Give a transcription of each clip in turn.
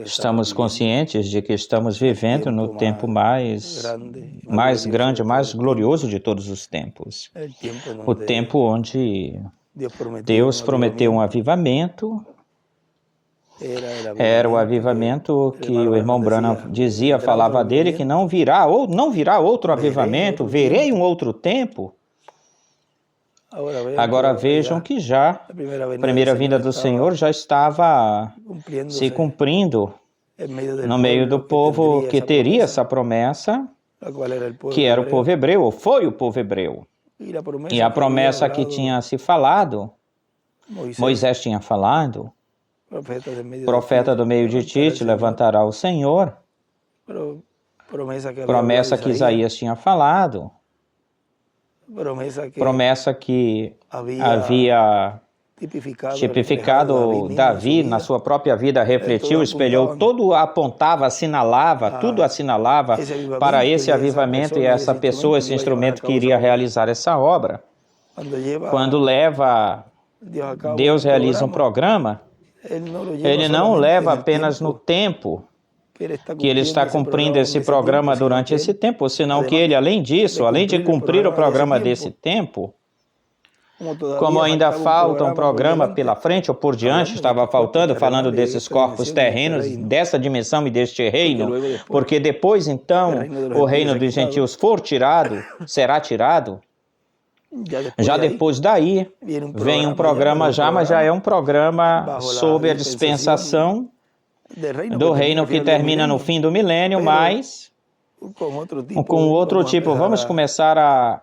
Estamos conscientes de que estamos vivendo no tempo mais grande, mais glorioso de todos os tempos. O tempo onde Deus prometeu um avivamento. Era o avivamento que o irmão Branham dizia, falava dele, que não virá outro avivamento, verei um outro tempo. Agora vejam que já a primeira vinda do Senhor já estava se cumprindo no meio do povo que teria essa promessa, que era o povo hebreu, ou foi o povo hebreu. E a promessa que tinha se falado, Moisés tinha falado, profeta do meio de ti te levantará o Senhor, promessa que Isaías tinha falado, promessa que havia tipificado Davi na sua própria vida, refletiu, espelhou, tudo apontava, assinalava, tudo assinalava para esse avivamento e essa pessoa, esse instrumento que iria realizar essa obra. Quando Deus realiza um programa, Ele não o leva apenas no tempo que Ele está cumprindo esse programa durante esse tempo, senão que Ele, além disso, além de cumprir o programa desse tempo, como ainda falta um programa pela frente ou por diante, estava falando desses corpos terrenos, dessa dimensão e deste reino, porque depois, então, o reino dos gentios será tirado. Já depois daí, vem um programa mas já é um programa sob a dispensação do reino que termina no fim do milênio, mas com outro tipo. Vamos começar a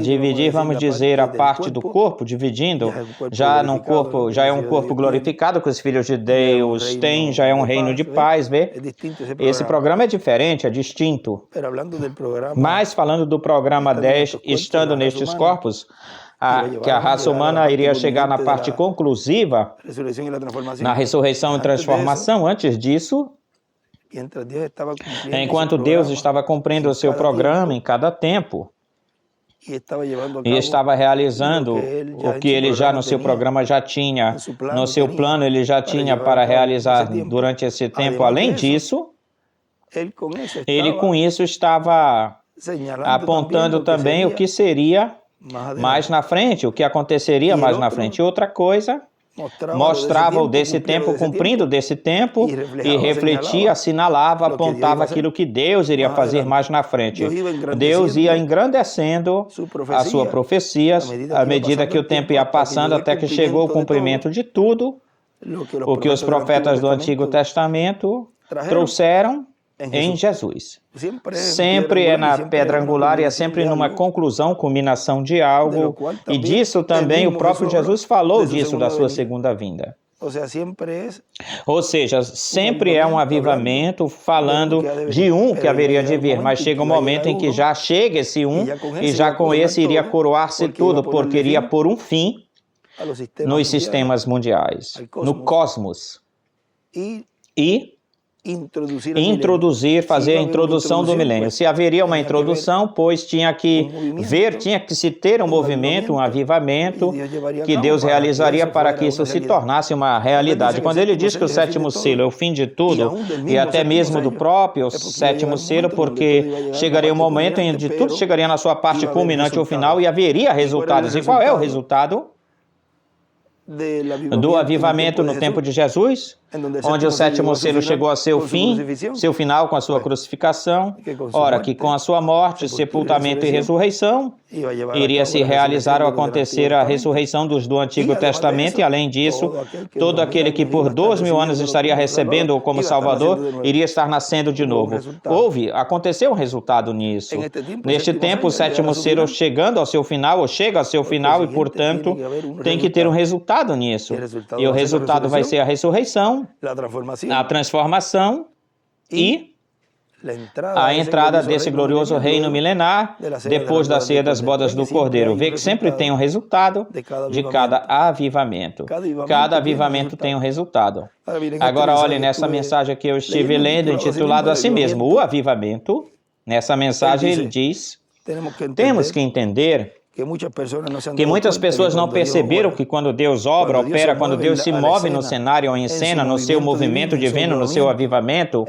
dividir, vamos dizer, a parte do corpo, dividindo, já é um corpo glorificado que os filhos de Deus têm, já é um reino de paz, vê? Esse programa é diferente, é distinto. Mas falando do programa 10, estando nestes corpos, que a raça humana iria chegar na parte conclusiva, na ressurreição e transformação. Antes disso, enquanto Deus estava cumprindo o seu programa em cada tempo, e estava realizando o que ele já no seu programa já tinha, no seu plano ele já tinha para realizar durante esse tempo. Além disso, ele com isso estava apontando também o que seria mais na frente, o que aconteceria mais na frente. Outra coisa, mostrava o desse tempo, cumprindo desse tempo, e refletia, assinalava, apontava aquilo que Deus iria fazer mais na frente. Deus ia engrandecendo a sua profecia à medida que o tempo ia passando, até que chegou o cumprimento de tudo o que os profetas do Antigo Testamento trouxeram em Jesus. Sempre é na pedra angular e é sempre numa conclusão, culminação de algo, e disso também o próprio Jesus falou disso da sua segunda vinda. Ou seja, sempre é um avivamento falando de um que haveria de vir, mas chega um momento em que já chega esse um e já com esse iria coroar-se tudo, porque iria pôr um fim nos sistemas mundiais, no cosmos. E fazer a introdução do milênio. Se haveria uma introdução, pois tinha que se ter um movimento, um avivamento que Deus realizaria para que isso se tornasse uma realidade. Quando ele diz que o sétimo selo é o fim de tudo, e até mesmo do próprio sétimo selo, porque chegaria um momento em que tudo chegaria na sua parte culminante ou final e haveria resultados. E qual é o resultado do avivamento no tempo de Jesus, onde o sétimo selo chegou a seu fim, seu final com a sua crucificação? Ora, que com a sua morte, sepultamento e ressurreição, iria se realizar ou acontecer a ressurreição dos do Antigo Testamento, e além disso, todo aquele que por 2000 anos estaria recebendo-o como Salvador, iria estar nascendo de novo. Aconteceu um resultado nisso. Neste tempo, o sétimo selo chegando ao seu final, ou chega ao seu final, e portanto, tem que ter um resultado nisso. E o resultado vai ser a ressurreição, a transformação e a entrada desse glorioso reino milenar depois da ceia das bodas do Cordeiro. Vê que sempre tem um resultado de cada avivamento. Cada avivamento tem um resultado. Agora, olhe nessa mensagem que eu estive lendo, intitulado assim mesmo, o avivamento. Nessa mensagem ele diz, temos que entender que muitas pessoas não perceberam que quando Deus obra, opera, quando Deus se move no cenário ou em cena, no seu movimento divino, no seu avivamento,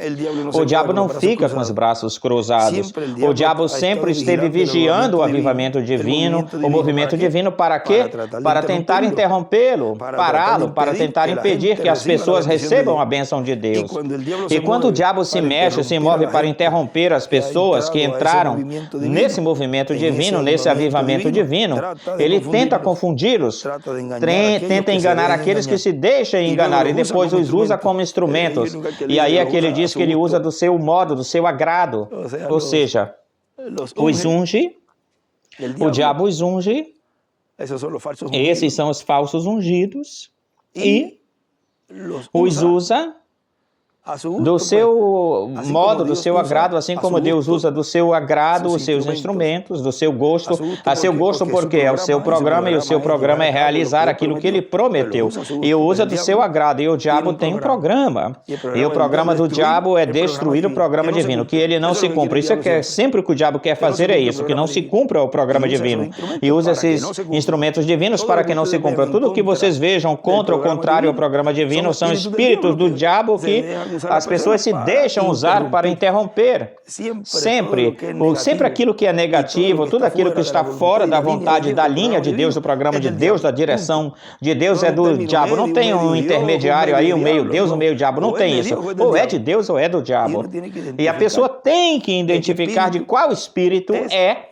o diabo não fica com os braços cruzados. O diabo sempre esteve vigiando o avivamento divino, o movimento divino, para quê? Para tentar interrompê-lo, pará-lo, para tentar impedir que as pessoas recebam a bênção de Deus. E quando o diabo se mexe, se move para interromper as pessoas que entraram nesse movimento divino, nesse avivamento divino, ele tenta confundi-los, tenta enganar aqueles que se deixam enganar e depois os usa como instrumentos. E aí é que ele diz que ele usa do seu modo, do seu agrado. Ou seja, os unge, o diabo os unge, esses são os falsos ungidos, e os usa do seu modo, do seu agrado, assim como Deus usa do seu agrado os seus instrumentos, do seu gosto, a seu gosto porque é o seu programa e o seu programa é realizar aquilo que ele prometeu. E usa do seu agrado, e o diabo tem um programa. E o programa do diabo é destruir o programa divino, que ele não se cumpra. Isso é que sempre o que o diabo quer fazer é isso, que não se cumpra o programa divino. E usa esses instrumentos divinos para que não se cumpra. Tudo o que vocês vejam contra o contrário ao programa divino são espíritos do diabo que as pessoas se deixam usar para interromper. Sempre aquilo que é negativo, tudo aquilo que está fora da vontade, da linha de Deus, do programa de Deus, da direção de Deus é do diabo. Não tem um intermediário aí, um meio Deus, um meio diabo. Não tem isso. Ou é de Deus ou é do diabo. E a pessoa tem que identificar de qual espírito é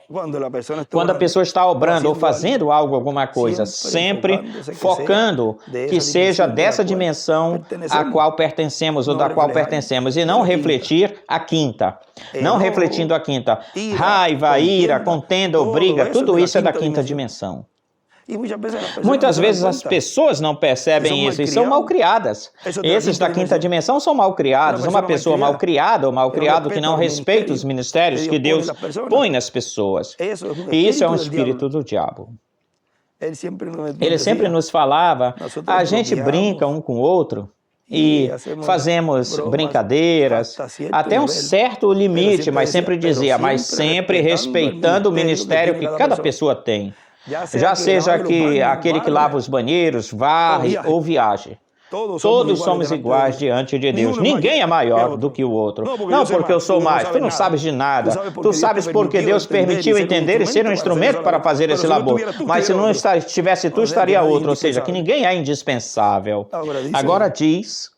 quando a pessoa está obrando ou fazendo algo, alguma coisa, sempre focando que seja dessa dimensão a qual pertencemos ou da qual pertencemos, e não refletir a quinta. Não refletindo a quinta. Raiva, ira, contenda ou briga, tudo isso é da quinta dimensão. Muitas vezes as pessoas não percebem isso e são mal criadas. Esses da quinta dimensão são mal criados. Uma pessoa mal criada ou mal criado que não respeita os ministérios que Deus põe nas pessoas. E isso é um espírito do diabo. Ele sempre nos falava, a gente brinca um com o outro e fazemos brincadeiras até um certo limite, mas sempre dizia, mas sempre respeitando o ministério que cada pessoa tem. Já seja que aquele que lava os banheiros, varre ou viaje. Todos somos iguais diante de Deus. Ninguém é maior do que o outro. Não porque eu sou mais. Tu não sabes de nada. Tu sabes porque Deus permitiu entender e ser um instrumento para fazer esse labor. Mas se não estivesse tu, estaria outro. Ou seja, que ninguém é indispensável. Agora diz...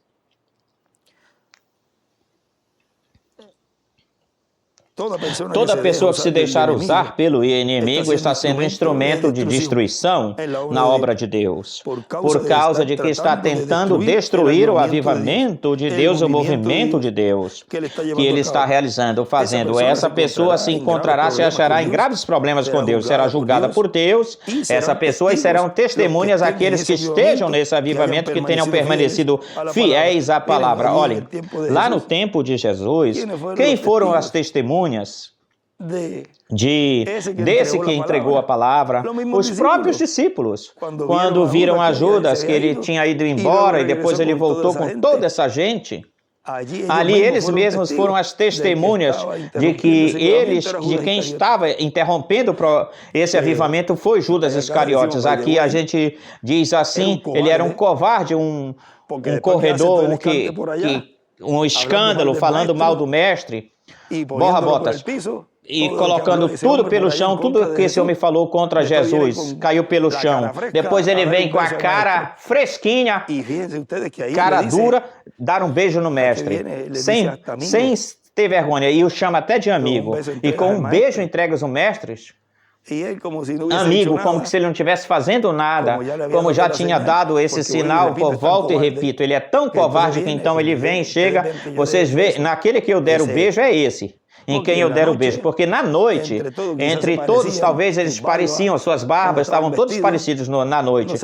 Toda pessoa que se deixar usar pelo inimigo está sendo um instrumento de destruição na obra de Deus, por causa de que está tentando destruir o avivamento de Deus, o movimento de Deus que ele está realizando, fazendo. Essa pessoa se encontrará, se achará em graves problemas com Deus, será julgada por Deus. Essa pessoa serão testemunhas àqueles que estejam nesse avivamento, que tenham permanecido fiéis à palavra. Olhem, lá no tempo de Jesus, quem foram as testemunhas desse que entregou a palavra? Os próprios discípulos, quando viram a Judas, que ele tinha ido embora e depois ele voltou com toda essa gente, ali eles mesmos foram as testemunhas de quem estava interrompendo esse avivamento foi Judas Iscariotes. Aqui a gente diz assim, ele era um covarde, um corredor, um escândalo, falando mal do mestre, borra-botas, e colocando tudo pelo chão, tudo que esse homem falou contra Jesus, caiu pelo chão. Depois ele vem com a cara fresquinha, cara dura, dar um beijo no mestre, sem ter vergonha, e o chama até de amigo, e com um beijo entrega os mestres. Amigo, como se ele não estivesse fazendo nada, como já tinha dado esse sinal, por volta e repito, ele é tão covarde que então ele vem e chega, vocês veem, naquele que eu der o beijo é esse, em quem eu der o beijo, porque na noite, entre todos, talvez eles pareciam, suas barbas estavam todos parecidos na noite,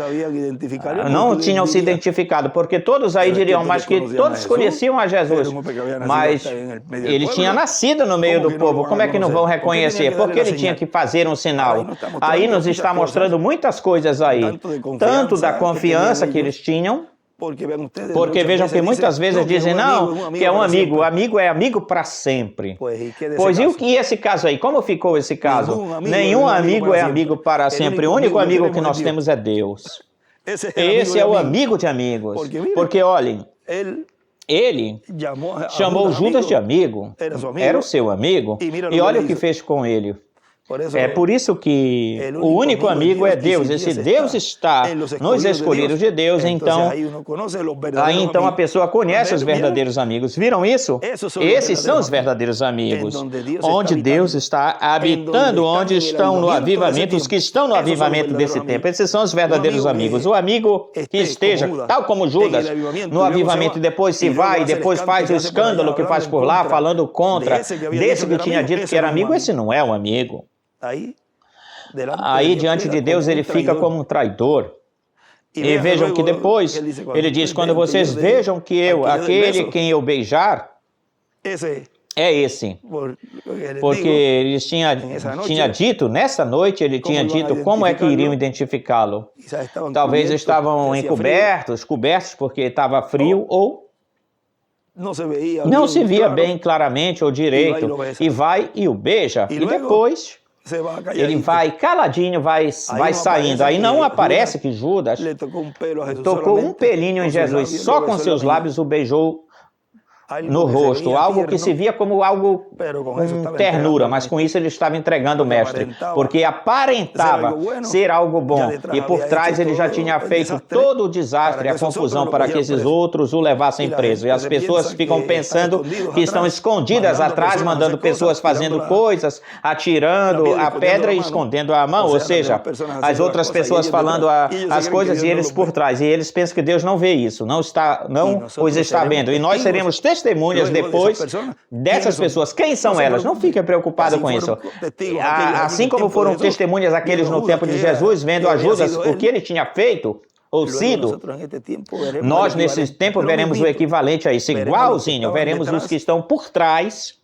não tinham se identificado, porque todos aí diriam, mas que todos conheciam a Jesus, mas ele tinha nascido no meio do povo, como é que não vão reconhecer? Porque ele tinha que fazer um sinal. Aí nos está mostrando muitas coisas aí, tanto da confiança que eles tinham, Porque vejam que muitas vezes dizem, não, que é um amigo. O amigo é amigo para sempre. Pois e o que esse caso aí? Como ficou esse caso? Nenhum amigo é amigo para sempre. O único amigo que nós temos é Deus. Esse é o amigo de amigos. Porque, olhem, ele chamou Judas de amigo, era o seu amigo, e olha o que fez com ele. É por isso que o único amigo é Deus. E se Deus está nos escolhidos de Deus, então a pessoa conhece os verdadeiros amigos. Viram isso? Esses são os verdadeiros amigos. Onde Deus está habitando, onde estão no avivamento, os que estão no avivamento desse tempo. Esses são os verdadeiros amigos. O amigo que esteja, tal como Judas, no avivamento e depois se vai, e depois faz o escândalo que faz por lá, falando contra desse que tinha dito que era amigo, esse não é um amigo. Aí, diante de Deus, ele fica como um traidor. E vejam que depois, ele diz, quando vocês vejam que aquele quem eu beijar, é esse. Porque eles tinha dito, nessa noite, ele tinha dito como é que iriam identificá-lo. Talvez estavam encobertos, cobertos porque estava frio, ou não se via bem claramente ou direito. E vai e o beija. E depois ele vai caladinho, vai saindo. Aí não aparece que Judas tocou um pelinho em Jesus, só com seus lábios o beijou no rosto, algo que se via como algo com ternura, mas com isso ele estava entregando o mestre, porque aparentava ser algo bom, e por trás ele já tinha feito todo o desastre, a confusão para que esses outros o levassem preso, e as pessoas ficam pensando que estão escondidas atrás, mandando pessoas fazendo coisas, atirando a pedra e escondendo a mão, ou seja, as outras pessoas falando as coisas e eles por trás, e eles pensam que Deus não vê isso, não os está vendo, e nós seremos testemunhas depois dessas pessoas. Quem são elas? Não fiquem preocupados com isso. Assim como foram testemunhas aqueles no tempo de Jesus, vendo a Judas, o que ele tinha feito ou sido, nós nesse tempo veremos o equivalente a isso, igualzinho, veremos os que estão por trás,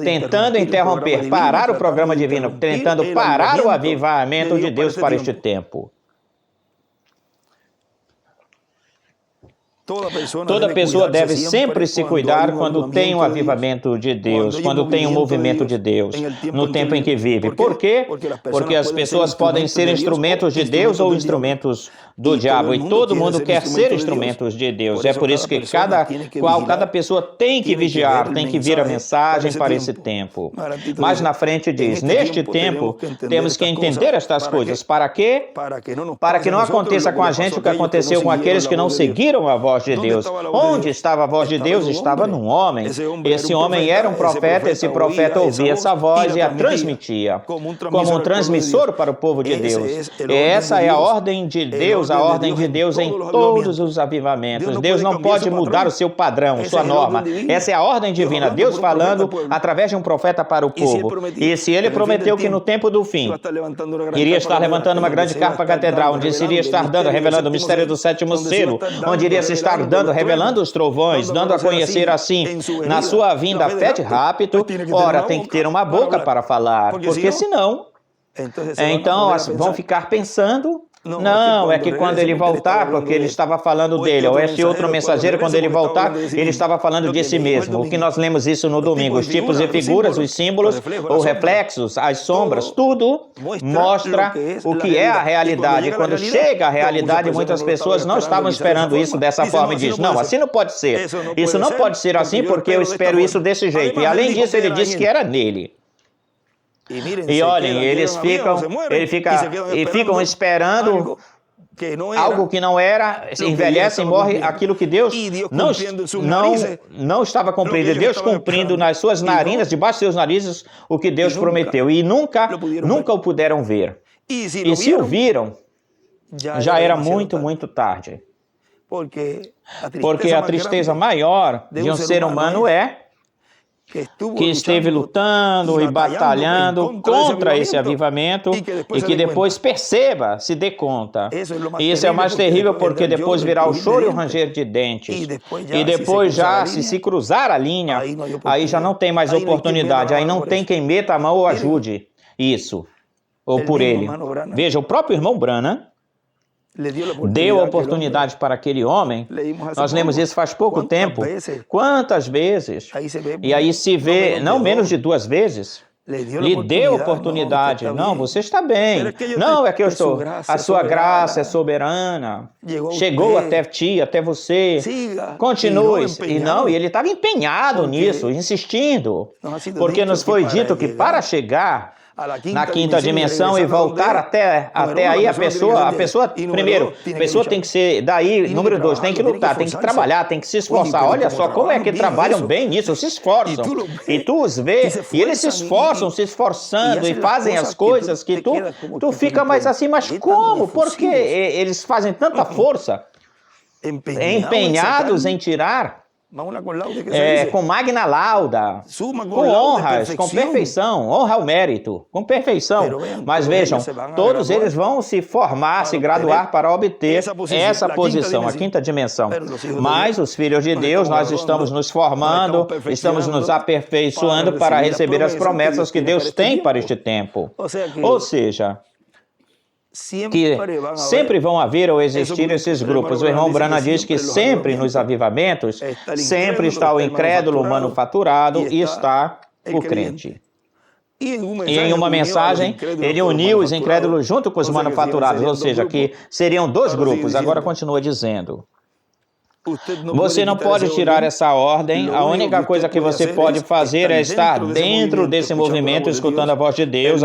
tentando interromper, parar o programa divino, tentando parar o avivamento de Deus para este tempo. Toda pessoa deve sempre se cuidar quando tem um avivamento de Deus, quando tem um movimento de Deus, no tempo em que vive. Por quê? Porque as pessoas podem ser instrumentos de Deus ou instrumentos do diabo, e todo mundo quer ser instrumentos de Deus. É por isso que cada pessoa tem que vigiar, tem que vir a mensagem para esse tempo. Mas na frente diz, neste tempo temos que entender estas coisas. Para quê? Para que não aconteça com a gente o que aconteceu com aqueles que não seguiram a voz de Deus. Onde estava a voz de Deus? Estava num homem. Esse homem era um profeta, esse profeta ouvia essa voz e a transmitia como um transmissor para o povo de Deus. E essa é a ordem de Deus, a ordem de Deus em todos os avivamentos. Deus não pode mudar o seu padrão, sua norma. Essa é a ordem divina. Deus falando através de um profeta para o povo. E se ele prometeu que no tempo do fim iria estar levantando uma grande carpa catedral, onde se iria estar dando, revelando o mistério do sétimo selo, onde iria se estar dando, revelando os trovões, dando a conhecer assim, na sua vinda fé rápido, ora, tem que ter uma boca para falar, porque senão, então vão ficar pensando, não, é que quando ele voltar, porque ele estava falando dele, ou esse outro mensageiro, quando ele voltar, ele estava falando de si mesmo. O que nós lemos isso no domingo, os tipos e figuras, os símbolos, ou reflexos, as sombras, tudo mostra o que é a realidade. E quando chega a realidade, muitas pessoas não estavam esperando isso dessa forma e dizem, não, assim não pode ser. Isso não pode ser assim porque eu espero isso desse jeito. E além disso, ele disse que era nele. E olhem, eles ficam esperando algo que não era, envelhece e morre aquilo que Deus não estava cumprindo. Deus cumprindo nas suas narinas, debaixo de seus narizes, o que Deus prometeu. E nunca o puderam ver. E se o viram, já era muito, muito tarde. Porque a tristeza maior de um ser humano é que esteve lutando e batalhando contra esse avivamento e que depois perceba, se dê conta. E isso é o mais terrível porque depois virá o choro e o ranger de dentes. E depois já, se cruzar a linha, aí já não tem mais oportunidade, aí não tem quem meta a mão ou ajude isso, ou por ele. Veja, o próprio irmão Branham, deu a oportunidade para aquele homem. Nós lemos isso faz pouco tempo. Quantas vezes? E aí se vê, não menos de 2 vezes. Lhe deu oportunidade. Não, você está bem. Não, é que eu estou. A sua graça é soberana. Chegou até ti, até você. Continue. E ele estava empenhado nisso, insistindo. Porque nos foi dito que para chegar na quinta dimensão e voltar até aí a pessoa primeiro, a pessoa tem que ser, daí, número 2, tem que lutar, tem que trabalhar, tem que se esforçar. Olha só como é que trabalham bem nisso, se esforçam. E tu os vê, e eles se esforçam, se esforçando e fazem as coisas que tu fica mais assim, mas como? Por que eles fazem tanta força? Empenhados em tirar com magna lauda, com honras, com perfeição, honra ao mérito, com perfeição. Mas vejam, todos eles vão se formar, se graduar para obter essa posição, a quinta dimensão. Mas os filhos de Deus, nós estamos nos formando, estamos nos aperfeiçoando para receber as promessas que Deus tem para este tempo. Ou seja, que sempre vão haver ou existir esses grupos. O irmão Branham diz que sempre nos avivamentos, sempre está o incrédulo manufaturado e está o crente. E em uma mensagem, ele uniu os incrédulos junto com os manufaturados, ou seja, que seriam 2 grupos. Agora continua dizendo: você não pode tirar essa ordem, a única coisa que você pode fazer é estar dentro desse movimento, escutando a voz de Deus,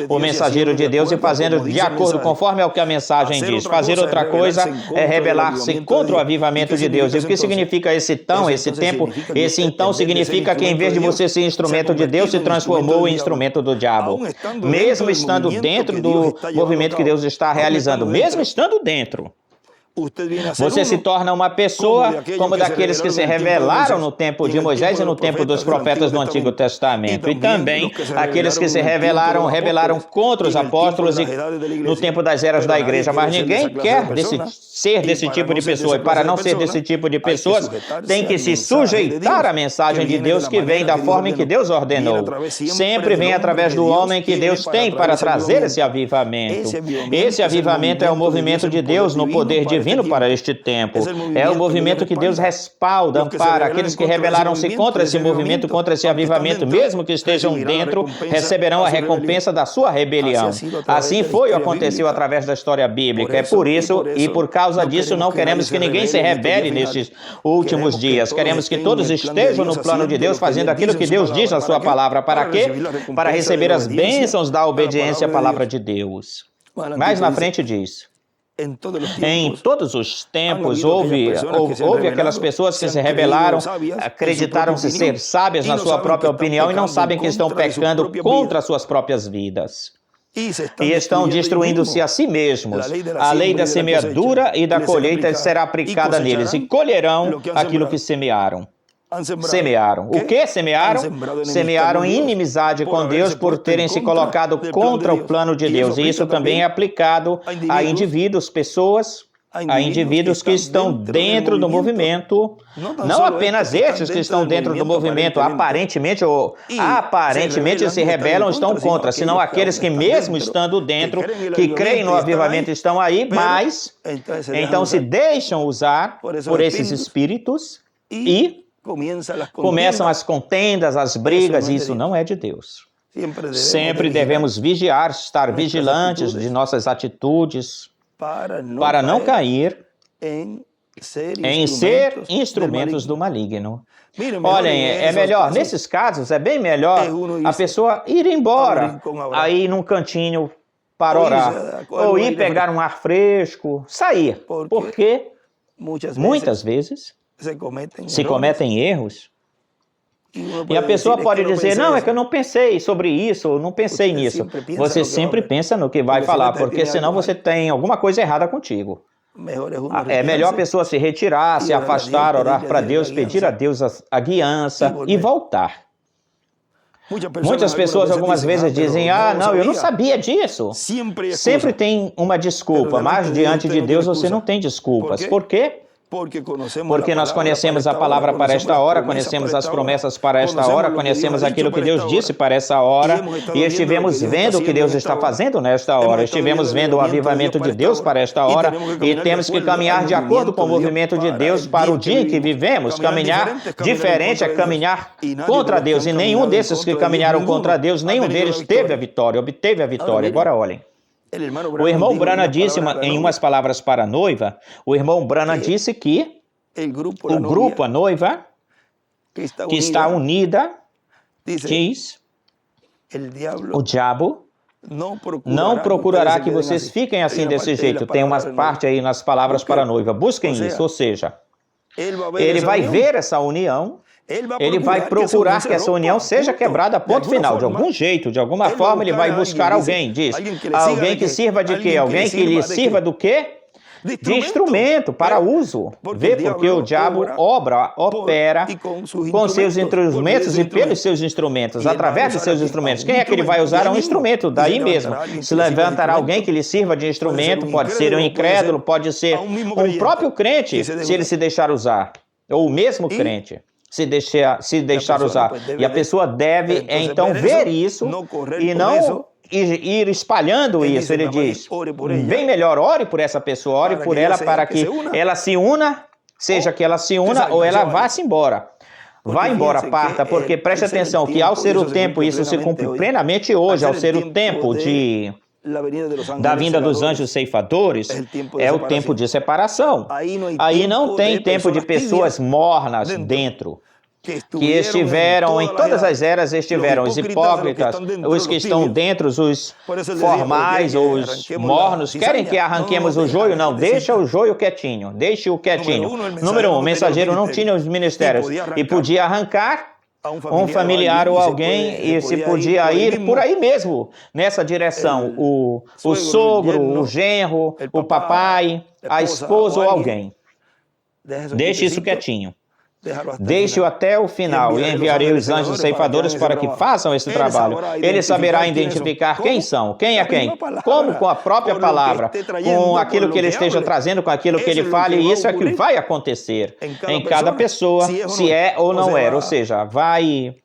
o mensageiro de Deus, e fazendo de acordo conforme é o que a mensagem diz. Fazer outra coisa é rebelar-se contra o avivamento de Deus. E o que significa esse então, esse tempo? Esse então significa que em vez de você ser instrumento de Deus, se transformou em instrumento do diabo. Mesmo estando dentro do movimento que Deus está realizando, mesmo estando dentro, você se torna uma pessoa como daqueles que se rebelaram no tempo de Moisés e no tempo dos profetas do Antigo Testamento. E também aqueles que se rebelaram contra os apóstolos e no tempo das eras da igreja. Mas ninguém quer ser desse tipo de pessoa. E para não ser desse tipo de pessoas, tem que se sujeitar à mensagem de Deus que vem da forma em que Deus ordenou. Sempre vem através do homem que Deus tem para trazer esse avivamento. Esse avivamento é o movimento de Deus no poder divino para este tempo. É o movimento que Deus respalda, ampara. Aqueles que rebelaram-se contra esse movimento, contra esse avivamento, mesmo que estejam dentro, receberão a recompensa da sua rebelião. Assim foi ou aconteceu através da história bíblica. É por isso e por causa disso não queremos que ninguém se rebele nesses últimos dias. Queremos que todos estejam no plano de Deus, fazendo aquilo que Deus diz na sua palavra. Para quê? Para receber as bênçãos da obediência à palavra de Deus. Mais na frente diz: em todos os tempos houve aquelas pessoas que se rebelaram, acreditaram-se ser sábias na sua própria opinião e não sabem que estão pecando contra as suas próprias vidas. E estão destruindo-se a si mesmos. A lei da semeadura e da colheita será aplicada neles e colherão aquilo que semearam. Semearam. O que semearam? Semearam inimizade com Deus por terem se colocado contra o plano de Deus. E isso também é aplicado a indivíduos, pessoas, a indivíduos que estão dentro do movimento. Não apenas estes que estão dentro do movimento, aparentemente se rebelam, estão contra, senão aqueles que mesmo estando dentro, que creem no avivamento, estão aí, mas então se deixam usar por esses espíritos e começam as contendas, as brigas, e isso não é de Deus. Sempre devemos vigiar, estar vigilantes de nossas atitudes, para não cair em ser instrumentos do maligno. Olhem, é melhor, nesses casos, é bem melhor a pessoa ir embora, aí num cantinho para orar, ou ir pegar um ar fresco, sair, porque muitas vezes se cometem erros, e a pessoa pode dizer, não, é que eu não pensei sobre isso, eu não pensei nisso. Você sempre pensa no que vai falar, porque senão você tem alguma coisa errada contigo. É melhor a pessoa se retirar, se afastar, orar para Deus, pedir a Deus a guiança e voltar. Muitas pessoas algumas vezes dizem, não, eu não sabia disso. Sempre tem uma desculpa, mas diante de Deus você não tem desculpas. Por quê? Porque nós conhecemos a palavra para esta hora, conhecemos as promessas para esta hora, conhecemos aquilo que Deus disse para essa hora, e estivemos vendo o que Deus está fazendo nesta hora, estivemos vendo o avivamento de Deus para esta hora, e temos que caminhar de acordo com o movimento de Deus para o dia em que vivemos. Caminhar diferente é caminhar contra Deus, e nenhum desses que caminharam contra Deus, nenhum deles teve a vitória, obteve a vitória. Agora olhem. O irmão Branham disse, em umas palavras para a noiva, o irmão Branham disse que o grupo, a noiva, que está unida, diz, o diabo não procurará que vocês fiquem assim desse jeito. Tem uma parte aí nas palavras para a noiva. Busquem isso, ou seja, ele vai ver essa união, ele vai procurar que essa união seja quebrada, ponto final. De algum jeito, de alguma forma, ele vai buscar alguém, diz. Alguém que sirva de quê? Alguém que lhe sirva do quê? De instrumento para uso. Vê, porque o diabo opera com seus instrumentos e pelos seus instrumentos, através de seus instrumentos. Quem é que ele vai usar? Um instrumento, daí mesmo. Se levantará alguém que lhe sirva de instrumento, pode ser um incrédulo, pode ser um próprio crente, se ele se deixar usar, ou o mesmo crente. Se deixar usar. E a pessoa deve, então, ver isso e não ir espalhando isso. Ele diz, bem melhor, ore por essa pessoa, ore por ela para que ela se una, seja que ela se una ou ela vá-se embora. Vá embora, parta, porque preste atenção que ao ser o tempo, isso se cumpre plenamente hoje, ao ser o tempo da vinda dos anjos ceifadores, é o tempo de separação. Aí não tem tempo de pessoas mornas dentro, que estiveram em todas as eras, estiveram os hipócritas, os que estão dentro, os formais, os mornos, querem que arranquemos o joio? Não, deixa o joio quietinho, deixe-o quietinho. Número 1, o mensageiro não tinha os ministérios e podia arrancar um familiar ou alguém, e se podia ir por aí mesmo, nessa direção, o sogro, o genro, o papai, a esposa ou alguém. Deixe isso quietinho. Deixe-o até o final, e enviarei os anjos ceifadores para que façam esse trabalho. Ele saberá identificar quem são, quem é quem, como com a própria palavra, com aquilo que ele esteja trazendo, com aquilo que ele fale, e isso é que vai acontecer em cada pessoa, se é ou não é. Ou seja, vai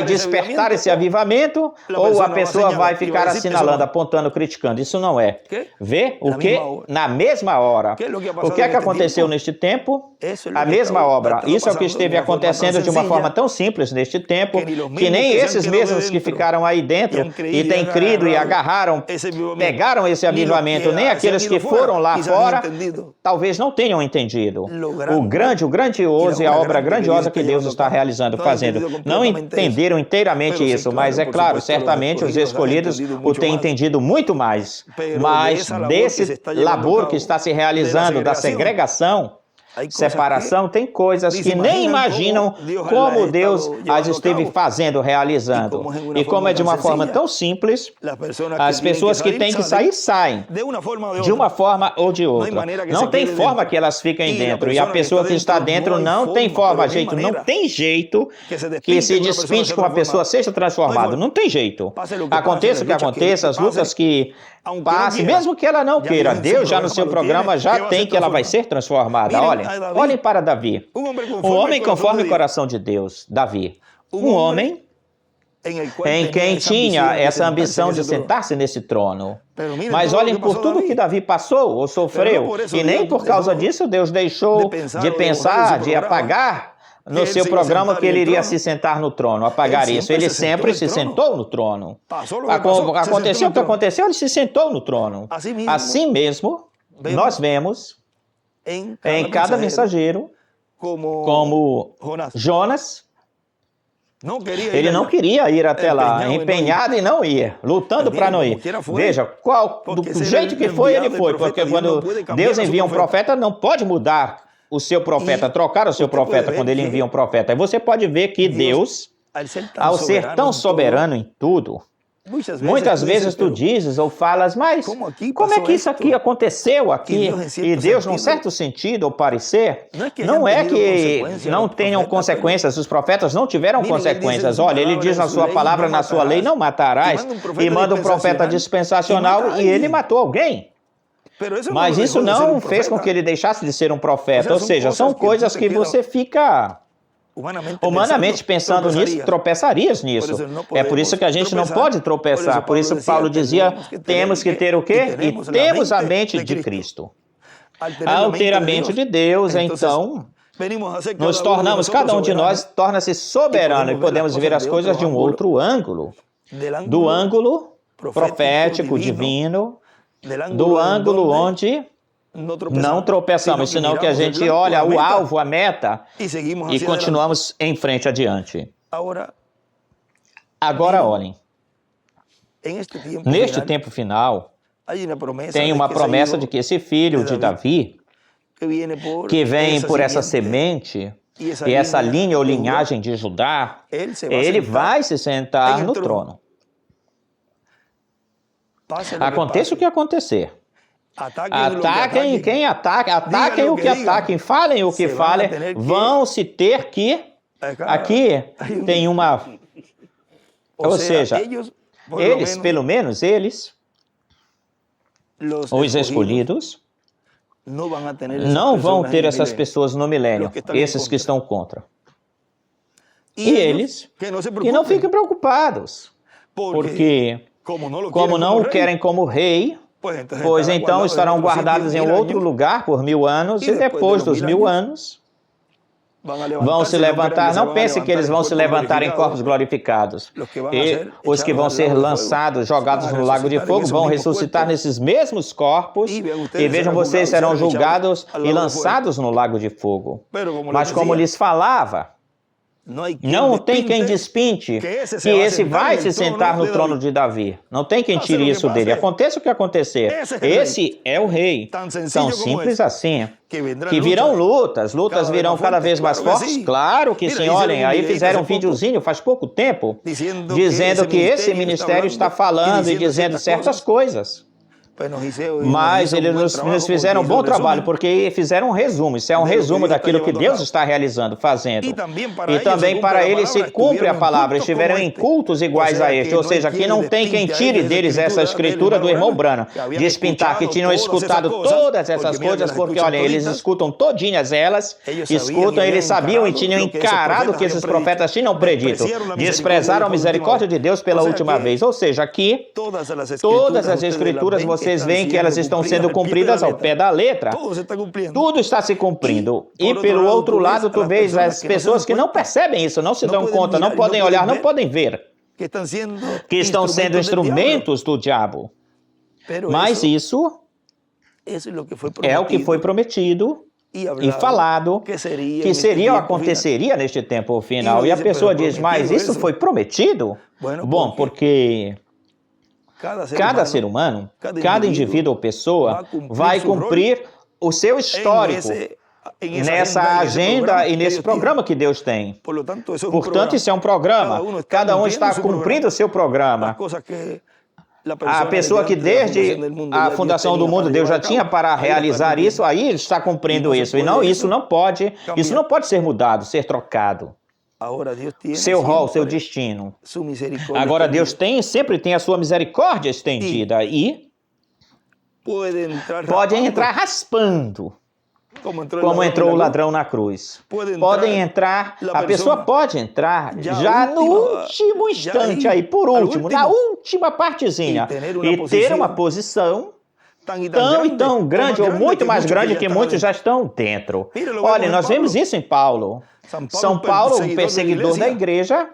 despertar esse avivamento, ou a pessoa vai ficar assinalando, apontando, criticando. Isso não é. Vê o que? Na mesma hora. O que é que aconteceu neste tempo? A mesma obra. Isso é o que esteve acontecendo de uma forma tão simples neste tempo, que nem esses mesmos que ficaram aí dentro e têm crido e agarraram, pegaram esse avivamento, nem aqueles que foram lá fora, talvez não tenham entendido o grandioso e a obra grandiosa que Deus está realizando, fazendo. Não entenderam inteiramente isso, mas é claro, certamente os escolhidos o têm entendido muito mais. Mas desse labor que está se realizando, da segregação, separação, tem coisas que nem imaginam como Deus as esteve fazendo, realizando. E como é de uma forma tão simples, as pessoas que têm que sair, saem. De uma forma ou de outra. Não tem forma que elas fiquem dentro. E a pessoa que está dentro não tem forma, jeito. Não tem jeito que se despinte com a pessoa seja transformada. Não tem jeito. Aconteça o que aconteça, as lutas que passe, mesmo que ela não queira. Deus já no seu programa já tem que ela vai ser transformada. Olhem para Davi. Um homem conforme o coração de Deus, Davi. Um homem em quem tinha essa ambição de sentar-se nesse trono. Mas olhem por tudo que Davi passou ou sofreu. E nem por causa disso Deus deixou de pensar, de apagar no seu programa que ele iria se sentar no trono, apagar isso. Ele sempre se sentou no trono. Aconteceu o que aconteceu, ele se sentou no trono. Assim mesmo, nós vemos em cada mensageiro, como Jonas, ele não queria ir até lá, empenhado em não ir, lutando para não ir. Veja, do jeito que foi, ele foi, porque quando Deus envia um profeta, não pode mudar o seu profeta, trocar o seu profeta quando ele envia um profeta. Aí você pode ver que Deus, ao ser tão soberano em tudo, muitas vezes tu dizes ou falas, mas como é que isso aqui aconteceu aqui? E Deus, num certo sentido ou parecer, não é que não tenham consequências, os profetas não tiveram consequências. Olha, ele diz na sua palavra, na sua lei, não matarás, e manda um profeta dispensacional e ele matou alguém. Mas isso não fez com que ele deixasse de ser um profeta. Ou seja, são coisas que você fica humanamente pensando nisso, tropeçarias nisso. É por isso que a gente não pode tropeçar. Por isso Paulo dizia, temos que ter o quê? E temos a mente de Cristo. Ao ter a mente de Deus, então, nos tornamos, cada um de nós torna-se soberano e podemos ver as coisas de um outro ângulo. Do ângulo profético, divino, do ângulo onde não tropeçamos, senão que a gente olha o alvo, a meta, e continuamos em frente adiante. Agora olhem, neste tempo final, tem uma promessa de que esse filho de Davi, que vem por essa semente, e essa linha ou linhagem de Judá, ele vai se sentar no trono. Aconteça o que acontecer. Ataquem quem ataca, ataquem o que ataquem, falem o que falem, vão se ter que... Aqui tem uma... Ou seja, eles, pelo menos eles, os escolhidos, não vão ter essas pessoas no milênio, esses que estão contra. E eles, que não fiquem preocupados, porque como não o querem como rei, pois então estarão guardados em outro lugar por 1000 anos, e depois dos 1000 anos vão se levantar. Não pense que eles vão se levantar em corpos glorificados. E os que vão ser lançados, jogados no lago de fogo, vão ressuscitar nesses mesmos corpos, e vejam, vocês serão julgados e lançados no lago de fogo. Mas como lhes falava, não tem quem despinte que esse vai se sentar no trono de Davi. Não tem quem tire isso dele. Aconteça o que acontecer. Esse é o rei. Tão simples assim. Que virão lutas virão cada vez mais fortes. Claro que sim. Olhem, aí fizeram um videozinho faz pouco tempo dizendo que esse ministério está falando e dizendo certas coisas. Mas eles nos fizeram um bom trabalho, porque fizeram um resumo. Isso é um resumo daquilo que Deus está realizando, fazendo. E também para eles se cumpre a palavra. Estiveram em cultos iguais a este. Ou seja, que não tem quem tire deles essa escritura do irmão Branham. Despintar que tinham escutado todas essas coisas, porque, olha, eles escutam todinhas elas, escutam, eles sabiam e tinham encarado o que esses profetas tinham predito. Desprezaram a misericórdia de Deus pela última vez. Ou seja, aqui, todas as escrituras vocês veem que elas estão sendo cumpridas ao pé da letra. Tudo está se cumprindo. E pelo outro lado, tu vês as pessoas que não percebem isso, não se dão conta, não podem olhar, não podem ver, que estão sendo instrumentos do diabo. Mas isso é o que foi prometido e falado que aconteceria neste tempo final. E a pessoa diz, mas isso foi prometido? Bom, porque cada ser humano, cada indivíduo ou pessoa vai cumprir o seu histórico nessa agenda e nesse programa que Deus tem. Portanto, isso é um programa. Cada um está cumprindo o seu programa. A pessoa que desde a fundação do mundo Deus já tinha para realizar isso, aí ele está cumprindo isso. E não, isso não pode ser mudado, ser trocado. Seu rol, seu destino. Agora Deus sempre tem a sua misericórdia estendida e pode entrar raspando, como entrou o ladrão na cruz. A pessoa pode entrar já no último instante aí, por último, na última partezinha, e ter uma posição tão grande, ou muito mais grande, que muitos já estão dentro. Olha, nós vemos isso em Paulo. São Paulo, um perseguidor da igreja,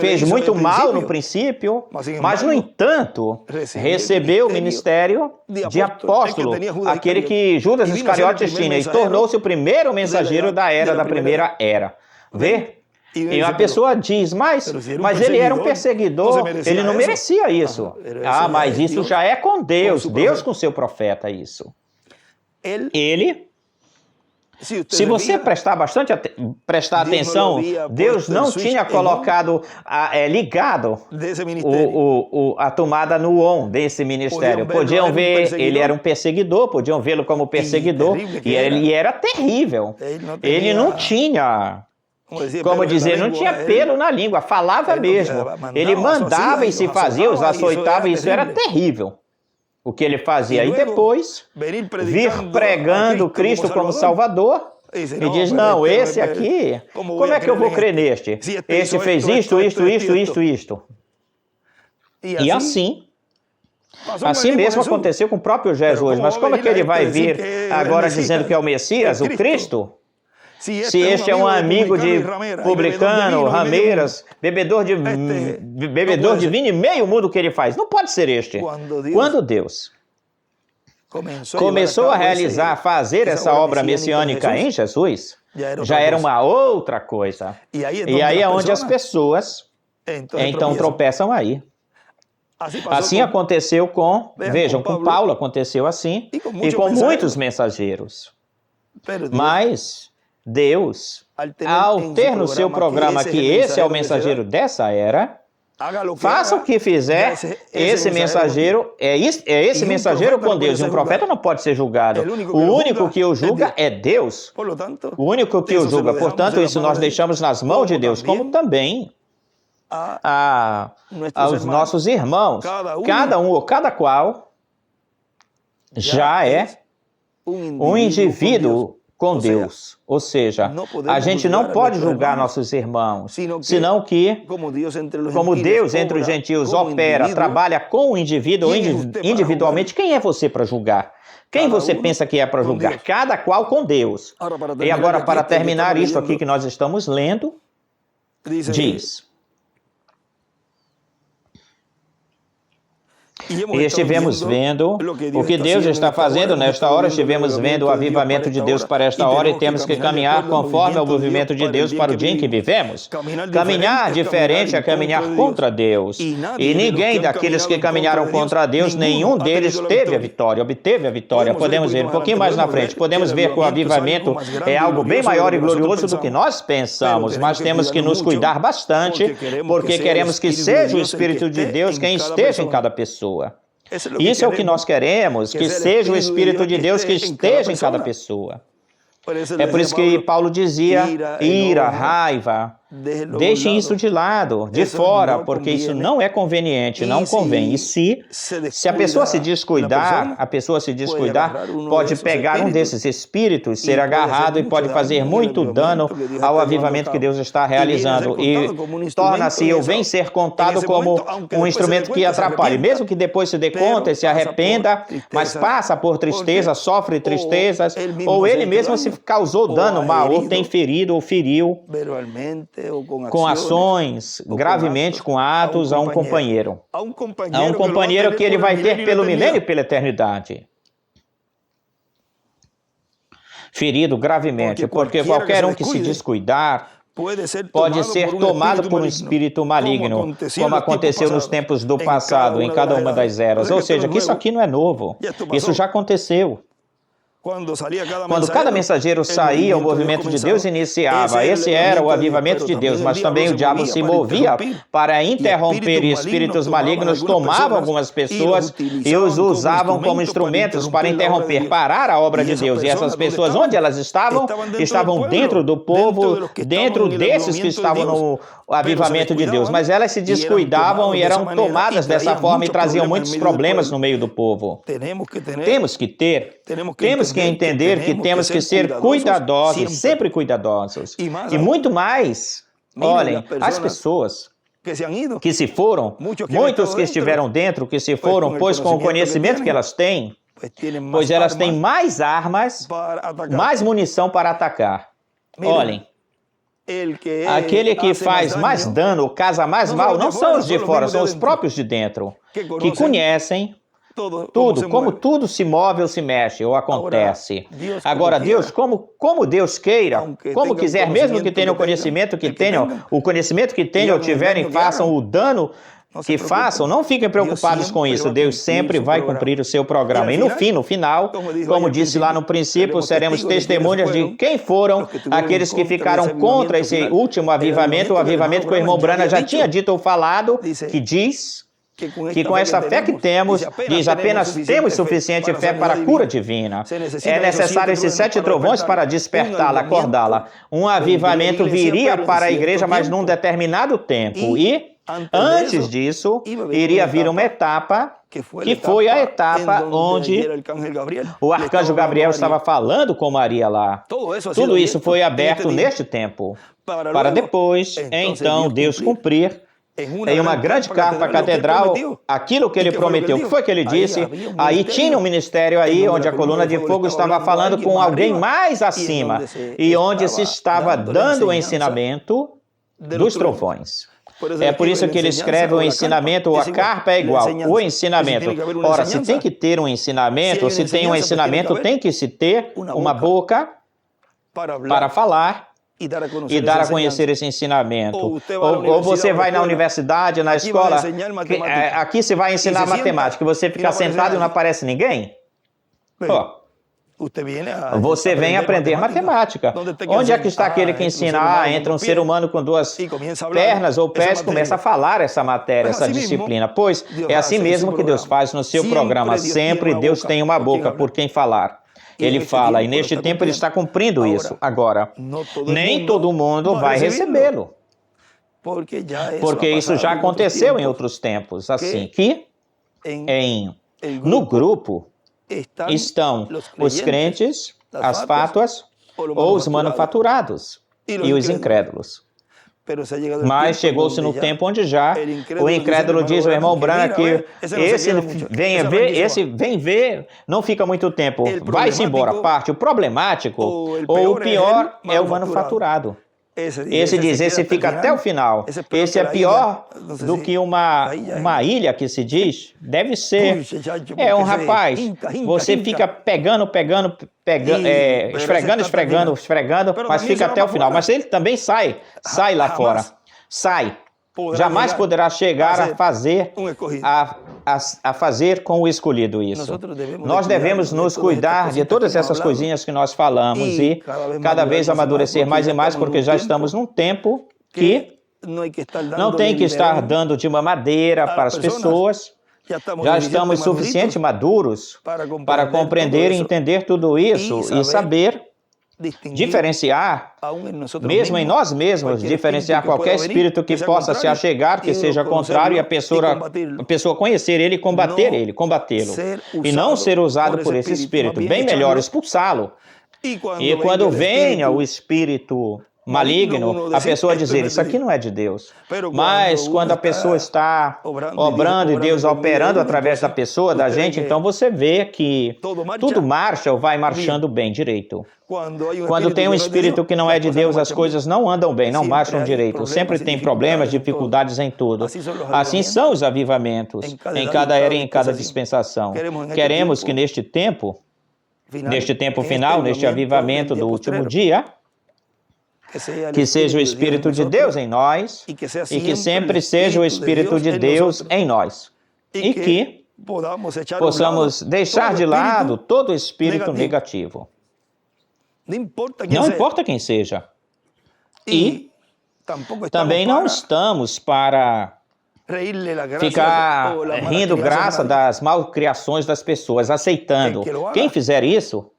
fez muito mal no princípio, mas, no entanto, recebeu o ministério de apóstolo, aquele que Judas Iscariotes tinha, e tornou-se o primeiro mensageiro da primeira era. Vê? E uma pessoa diz, mas ele era um perseguidor, ele não merecia isso. Mas isso já é com Deus, Deus com seu profeta, isso. Ele... Se você prestar atenção, Deus não tinha colocado, ligado a tomada no on desse ministério. Podiam ver, ele era um perseguidor, podiam vê-lo como perseguidor, e ele era terrível. Ele não tinha, como dizer, não tinha pelo na língua, falava mesmo. Ele mandava e se fazia, os açoitava, e isso era terrível. o que ele fazia. E depois, vir pregando Cristo como Salvador, e diz, não, esse aqui, como é que eu vou crer neste? Esse fez isto. E assim mesmo aconteceu com o próprio Jesus. Mas como é que ele vai vir agora dizendo que é o Messias, o Cristo? Se este é um amigo de publicano, rameiras, bebedor de vinho, e meio mundo que ele faz. Não pode ser este. Quando Deus começou a fazer essa obra messiânica em Jesus, já era uma outra coisa. E aí é onde as pessoas, então, tropeçam aí. Assim aconteceu vejam, com Paulo aconteceu assim, e com muitos mensageiros. Mas Deus, ao ter no seu programa que esse é o mensageiro dessa era, faça o que fizer, esse mensageiro é esse mensageiro com Deus. E um profeta não pode ser julgado. O único que o julga é Deus. O único que o julga. Portanto, isso nós deixamos nas mãos de Deus, como também aos nossos irmãos. Cada um ou cada qual já é um indivíduo com Deus. Ou seja, a gente não pode julgar nossos irmãos, senão que, como Deus entre os gentios opera, trabalha com o indivíduo individualmente, quem é você para julgar? Quem você pensa que é para julgar? Cada qual com Deus. E agora, para terminar isto aqui que nós estamos lendo, diz: E estivemos vendo o que Deus está fazendo nesta hora, estivemos vendo o avivamento de Deus para esta hora e temos que caminhar conforme ao movimento de Deus para o dia em que vivemos. Caminhar diferente é caminhar contra Deus. E ninguém daqueles que caminharam contra Deus, nenhum deles obteve a vitória. Podemos ver um pouquinho mais na frente, podemos ver que o avivamento é algo bem maior e glorioso do que nós pensamos, mas temos que nos cuidar bastante, porque queremos que seja o Espírito de Deus quem esteja em cada pessoa. Isso é o que nós queremos, que seja o Espírito de Deus que esteja em cada pessoa. É por isso que Paulo dizia, ira, raiva, deixem isso de lado, de fora, porque isso não é conveniente, não convém. E se a pessoa se descuidar, pode pegar um desses espíritos, ser agarrado e pode fazer muito dano ao avivamento que Deus está realizando. E torna-se, ou vem ser contado como um instrumento que atrapalha. Mesmo que depois se dê conta e se arrependa, mas passa por tristeza, sofre tristezas, ou ele mesmo se causou dano mal, ou tem ferido ou feriu com ações, gravemente com atos a um companheiro. A um companheiro que ele vai ter pelo milênio e pela eternidade. Ferido gravemente, porque qualquer um que se descuidar pode ser tomado por um espírito maligno, como aconteceu nos tempos do passado, em cada uma das eras. Ou seja, que isso aqui não é novo, isso já aconteceu. Quando cada mensageiro saía, o movimento de Deus iniciava. Esse era o avivamento de Deus, mas também o diabo se movia para interromper, e espíritos malignos tomavam algumas pessoas e os usavam como instrumentos para interromper, parar a obra de Deus. E essas pessoas, onde elas estavam? Estavam dentro do povo, dentro desses que estavam no avivamento de Deus. Mas elas se descuidavam e eram tomadas dessa forma e traziam muitos problemas no meio do povo. Temos que entender que temos que ser cuidadosos, sempre cuidadosos. E muito mais, olhem, as pessoas que se foram, muitos que estiveram dentro, que se foram, pois com o conhecimento que elas têm, pois elas têm mais armas, mais munição para atacar. Olhem, aquele que faz mais dano, causa mais mal, não são os de fora, são os próprios de dentro, que conhecem tudo, como tudo se move ou se mexe ou acontece. Agora, Deus, como Deus queira, como quiser, mesmo que tenham o conhecimento que tenham ou tiverem, façam o dano que façam, não fiquem preocupados com isso. Deus sempre vai cumprir o seu programa. E no final, como disse lá no princípio, seremos testemunhas de quem foram aqueles que ficaram contra esse último avivamento, o avivamento que o irmão Branham já tinha dito ou falado, que diz que com essa fé que temos, diz apenas temos suficiente fé para a cura divina. É necessário esses 7 trovões para despertá-la, acordá-la. Um avivamento viria para a igreja, mas num determinado tempo. E, antes disso, iria vir uma etapa, que foi a etapa onde o arcanjo Gabriel estava falando com Maria lá. Tudo isso foi aberto neste tempo, para depois, então, Deus cumprir em uma grande carta catedral aquilo que ele prometeu. O que foi que ele disse? Aí tinha um ministério aí onde a coluna de fogo estava falando com alguém mais acima e onde se estava dando o ensinamento dos trovões. É por isso que ele escreve o ensinamento, ou a carpa é igual, o ensinamento. Ora, se tem que ter um ensinamento, se tem um ensinamento, tem que se ter uma boca para falar e dar a conhecer esse ensinamento. Ou você vai na universidade, na escola, aqui se vai ensinar matemática, você fica sentado e não aparece ninguém? Você vem aprender matemática. Onde é que está aquele que ensina? Entra um ser humano com 2 pernas ou pés e começa a falar essa matéria, essa disciplina. Pois é assim mesmo que Deus faz no seu programa. Sempre Deus tem uma boca por quem falar. Ele fala, e neste tempo ele está cumprindo isso. Agora, nem todo mundo vai recebê-lo, porque isso já aconteceu em outros tempos, assim que no grupo estão os crentes, as fátuas ou os manufaturados e os incrédulos. Mas chegou-se no tempo onde já o incrédulo diz ao irmão Branham que esse vem ver, não fica muito tempo, vai-se embora, parte. O problemático ou o pior é o manufaturado. Esse diz, esse fica até o final. Esse é pior do que uma ilha que se diz. Deve ser. É um rapaz. Você fica pegando, esfregando, mas fica até o final. Mas ele também sai lá fora. Sai. Jamais poderá chegar a fazer com o escolhido isso. Nós devemos nos cuidar de todas essas coisinhas que nós falamos e cada vez amadurecer mais e mais, porque já estamos num tempo que não tem que estar dando de mamadeira para as pessoas. Já estamos suficientemente maduros para compreender e entender tudo isso e saber diferenciar, mesmo em nós mesmos, diferenciar qualquer espírito que possa se achegar, que seja contrário, e a pessoa conhecer ele e combatê-lo. E não ser usado por esse espírito. Bem melhor expulsá-lo. E quando venha o espírito maligno, a pessoa dizer, isso aqui não é de Deus. Mas quando a pessoa está obrando e Deus operando através da pessoa, da gente, então você vê que tudo marcha ou vai marchando bem direito. Quando tem um espírito que não é de Deus, as coisas não andam bem, não marcham direito. Sempre tem problemas, dificuldades em tudo. Assim são os avivamentos, em cada era e em cada dispensação. Queremos que neste tempo final, neste avivamento do último dia, que seja o Espírito de Deus em nós e que sempre seja o Espírito de Deus em nós. E que possamos deixar de lado todo espírito negativo. Não importa quem seja. E também não estamos para ficar rindo graça das malcriações das pessoas, aceitando. Quem fizer isso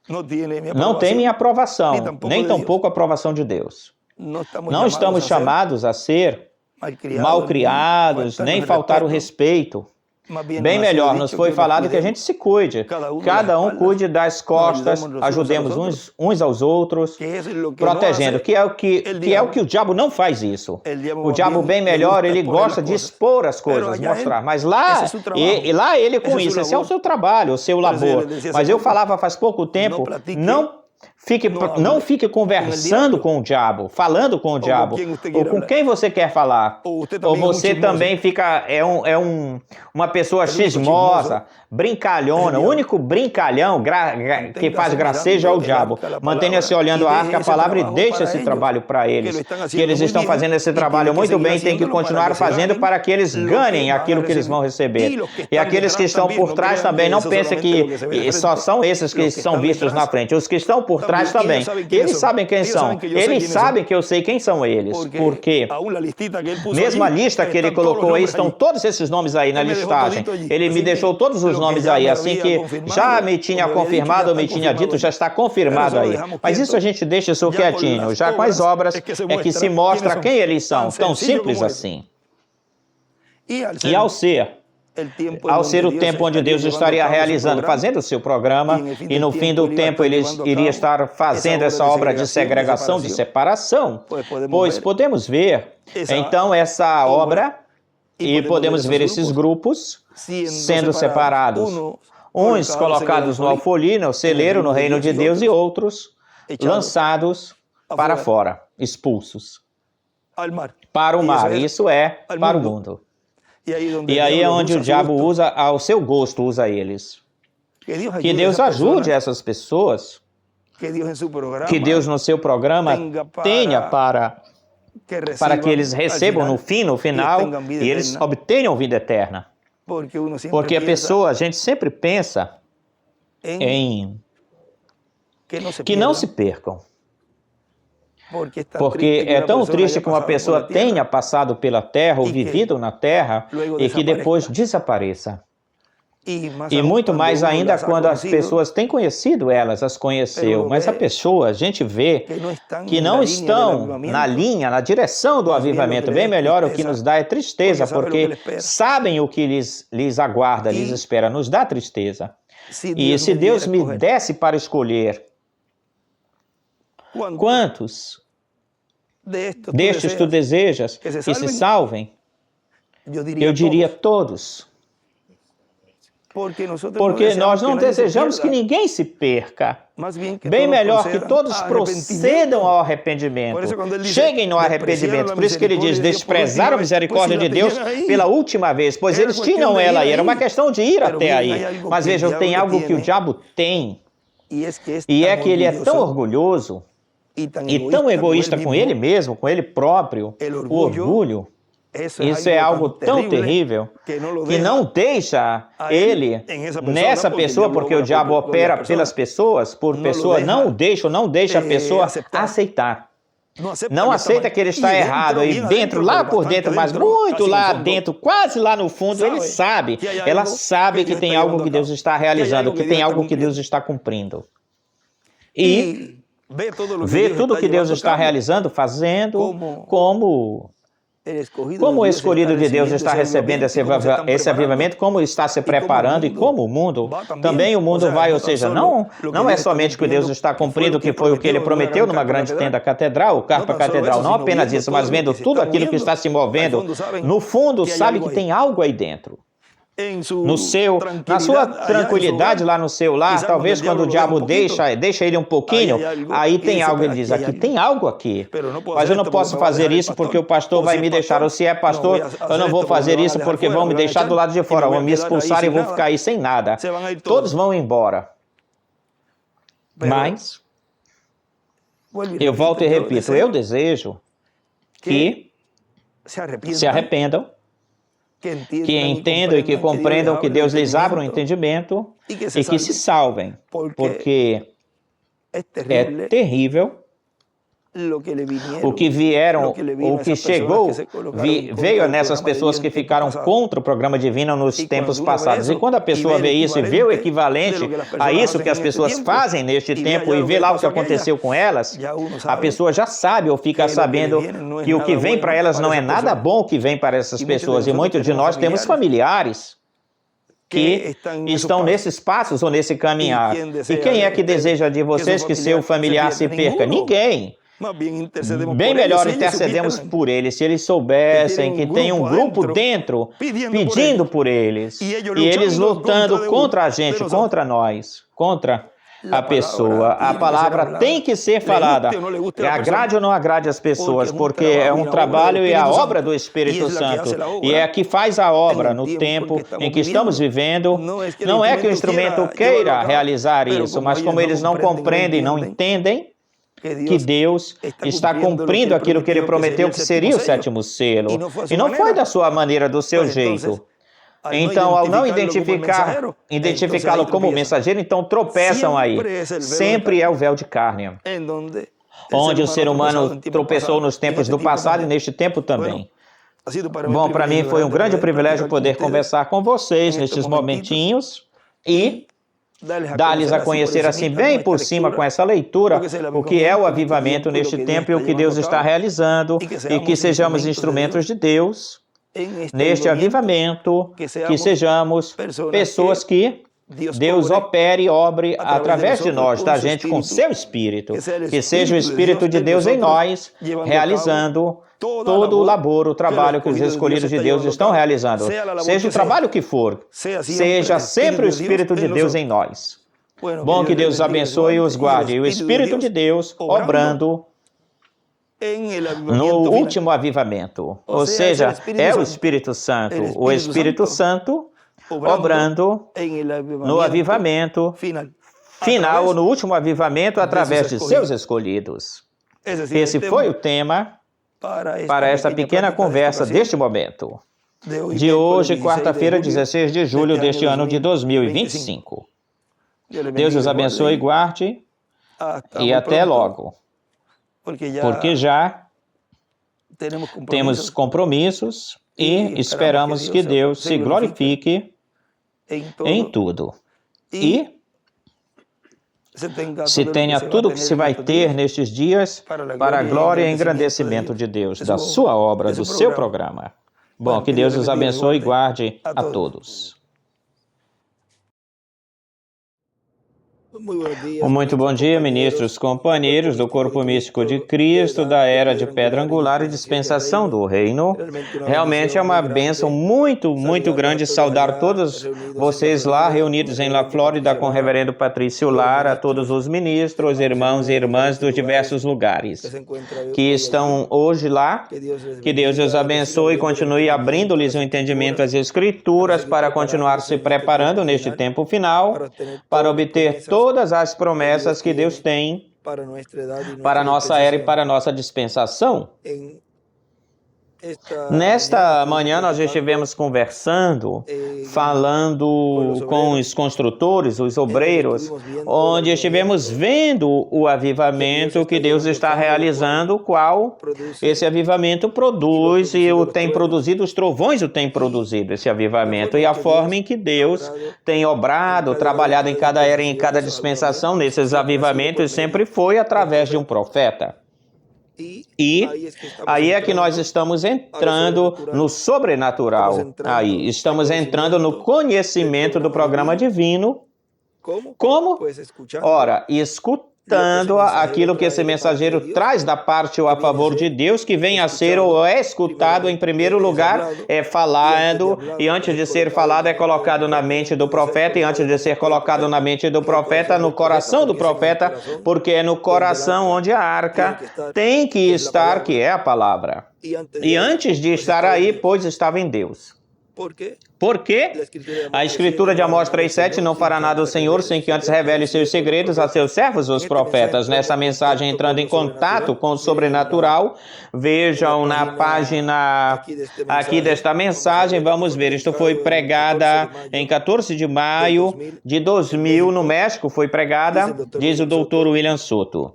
não tem minha aprovação, nem tampouco a aprovação de Deus. Não estamos chamados a ser malcriados, nem faltar o respeito. Bem melhor, nos foi falado que a gente se cuide. Cada um cuide das costas, ajudemos uns aos outros, protegendo, que é o que o diabo não faz isso. O diabo bem melhor, ele gosta de expor as coisas, mostrar. Mas lá ele com isso, esse é o seu trabalho, o seu labor. Mas eu falava faz pouco tempo, não fique conversando com o diabo, falando com o diabo, ou com quem você quer falar. Ou você também fica, uma pessoa chismosa, brincalhona, o único brincalhão que faz gracejo é o diabo. Mantenha-se olhando a arca, a palavra, e deixe esse trabalho para eles. Que eles estão fazendo esse trabalho muito bem, tem que continuar fazendo para que eles ganhem aquilo que eles vão receber. E aqueles que estão por trás também, não pensem que só são esses que são vistos na frente. Os que estão por trás atrás também. Eles sabem quem são. Eles sabem que eu sei quem são eles. Porque mesmo a lista que ele colocou aí, estão todos esses nomes aí na listagem. Ele me deixou todos os nomes aí, assim que já me tinha confirmado ou me tinha dito, já está confirmado aí. Mas isso a gente deixa isso quietinho. Já com as obras é que se mostra quem eles são. Tão simples assim. E ao ser o tempo onde Deus estaria realizando, fazendo o seu programa, e no fim do tempo ele iria estar fazendo essa obra de segregação, de separação, pois podemos ver, então, essa obra, e podemos ver esses grupos sendo separados, uns colocados no alfolí, no celeiro, no reino de Deus, e outros lançados para fora, expulsos para o mar, isso é, para o mundo. E aí é onde o diabo usa, ao seu gosto, usa eles. Que Deus ajude essas pessoas, que Deus no seu programa tenha para que eles recebam no final, e eles obtenham vida eterna. Porque a gente sempre pensa em que não se percam. Porque é tão triste que uma pessoa tenha passado pela terra ou vivido na terra e que depois desapareça. E muito mais ainda quando as pessoas têm conhecido elas, as conheceu. Mas a pessoa, a gente vê que não estão na linha, na direção do avivamento. Bem melhor, o que nos dá é tristeza, porque sabem o que lhes aguarda, lhes espera. Nos dá tristeza. E se Deus me desse para escolher, quantos destes tu desejas que se salvem? Eu diria todos. Porque nós não desejamos que ninguém se perca. Bem melhor que todos procedam ao arrependimento. Cheguem no arrependimento. Por isso que ele diz, desprezar a misericórdia de Deus pela última vez, pois eles tinham ela aí. Era uma questão de ir até aí. Mas vejam, tem algo que o diabo tem. E é que ele é tão orgulhoso e tão egoísta com ele mesmo, com ele próprio, o orgulho, isso é algo tão terrível que não deixa ele nessa pessoa, porque o diabo opera pelas pessoas, por pessoa, não deixa a pessoa aceitar. Não aceita que ele está errado, e dentro, lá por dentro, mas muito lá dentro, quase lá no fundo, ela sabe que tem algo que Deus está realizando, que tem algo que Deus está cumprindo. E vê tudo que Deus está realizando, fazendo, como o escolhido de Deus está recebendo esse avivamento, como está se preparando e como o mundo vai, ou seja, não é somente que Deus está cumprindo, que foi o que ele prometeu numa grande tenda catedral, carpa catedral, não apenas isso, mas vendo tudo aquilo que está se movendo, no fundo sabe que tem algo aí dentro. Na sua tranquilidade lá no seu lar, talvez quando o diabo deixa ele um pouquinho, aí tem algo, ele diz, aqui tem algo aqui, mas eu não posso fazer isso porque o pastor vai me deixar, ou se é pastor, eu não vou fazer isso porque vão me deixar do lado de fora, vão me expulsar e vou ficar aí sem nada. Todos vão embora. Mas, eu volto e repito, eu desejo que se arrependam, que entendam e que compreendam que Deus lhes abra um entendimento e que se salvem, porque é terrível o que vieram, o que chegou, veio nessas pessoas que ficaram contra o programa divino nos tempos passados. E quando a pessoa vê isso e vê o equivalente a isso que as pessoas fazem neste tempo e vê lá o que aconteceu com elas, a pessoa já sabe ou fica sabendo que o que vem para elas não é nada bom que vem para essas pessoas. E muitos de nós temos familiares que estão nesses passos ou nesse caminhar. E quem é que deseja de vocês que seu familiar se perca? Ninguém. Bem melhor intercedemos por eles, se eles soubessem que tem um grupo dentro pedindo por eles, e eles lutando contra a gente, contra nós, contra a pessoa. A palavra tem que ser falada, agrade ou não agrade as pessoas, porque é um trabalho e a obra do Espírito Santo, e é a que faz a obra no tempo em que estamos vivendo. Não é que o instrumento queira realizar isso, mas como eles não compreendem, não entendem, que Deus está cumprindo aquilo que Ele prometeu que seria o sétimo selo. E não foi da sua maneira, do seu jeito. Então, ao não identificá-lo como mensageiro, então tropeçam aí. Sempre é o véu de carne, onde o ser humano tropeçou nos tempos do passado e neste tempo também. Bom, para mim foi um grande privilégio poder conversar com vocês nestes momentinhos e dar-lhes a conhecer assim bem por cima com essa leitura o que é o avivamento neste tempo e o que Deus está realizando e que sejamos instrumentos de Deus neste avivamento, que sejamos pessoas que Deus opere e obre através de nós, da gente com seu Espírito, que seja o Espírito de Deus em nós, realizando todo o labor, o trabalho que os escolhidos de Deus estão realizando. Seja o trabalho que for, seja sempre o Espírito de Deus em nós. Bom, que Deus os abençoe e os guarde. E o Espírito de Deus obrando no último avivamento. Ou seja, é o Espírito Santo. O Espírito Santo obrando no avivamento final, ou no último avivamento, através de seus escolhidos. Esse foi o tema para esta pequena conversa deste momento. De hoje, quarta-feira, 16 de julho deste ano de 2025. Deus os abençoe e guarde, e até logo. Porque já temos compromissos e esperamos que Deus se glorifique em tudo. E se tenha tudo que se vai ter nestes dias para a glória e engrandecimento de Deus, da sua obra, do seu programa. Bom, que Deus os abençoe e guarde a todos. Muito bom dia, ministros, companheiros do Corpo Místico de Cristo, da Era de Pedra Angular e Dispensação do Reino. Realmente é uma bênção muito, muito grande saudar todos vocês lá reunidos em La Flórida com o Reverendo Patrício Lara, a todos os ministros, irmãos e irmãs dos diversos lugares que estão hoje lá. Que Deus os abençoe e continue abrindo-lhes o entendimento das Escrituras para continuar se preparando neste tempo final, para obter todas as promessas que Deus tem para a nossa era e para a nossa dispensação. Nesta manhã nós estivemos conversando, falando com os construtores, os obreiros, onde estivemos vendo o avivamento que Deus está realizando, o qual esse avivamento produz e o tem produzido, os trovões o têm produzido, esse avivamento, e a forma em que Deus tem obrado, trabalhado em cada era e em cada dispensação nesses avivamentos sempre foi através de um profeta. E aí é que nós estamos entrando no sobrenatural. Aí estamos entrando no conhecimento do programa divino. Como? Ora, escutando aquilo que esse mensageiro traz da parte ou a favor de Deus, que vem a ser ou é escutado em primeiro lugar, é falado, e antes de ser falado é colocado na mente do profeta, e antes de ser colocado na mente do profeta, no coração do profeta, porque é no coração onde a arca tem que estar, que é a palavra. E antes de estar aí, pois estava em Deus. Por quê? A Escritura de Amós 3,7 não fará nada o Senhor sem que antes revele seus segredos a seus servos, os profetas. Nessa mensagem, entrando em contato com o sobrenatural, vejam na página aqui desta mensagem, vamos ver, isto foi pregada em 14 de maio de 2000, no México, foi pregada, diz o doutor William Soto.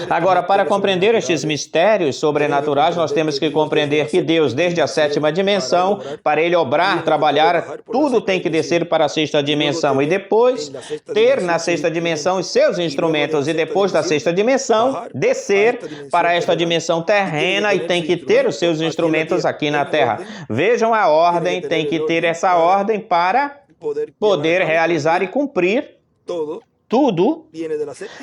Agora, para compreender estes mistérios sobrenaturais, nós temos que compreender que Deus, desde a sétima dimensão, para Ele obrar, trabalhar, tudo tem que descer para a sexta dimensão. E depois, ter na sexta dimensão os seus instrumentos. E depois da sexta dimensão, descer para esta dimensão terrena e tem que ter os seus instrumentos aqui na Terra. Vejam a ordem, tem que ter essa ordem para poder realizar e cumprir tudo.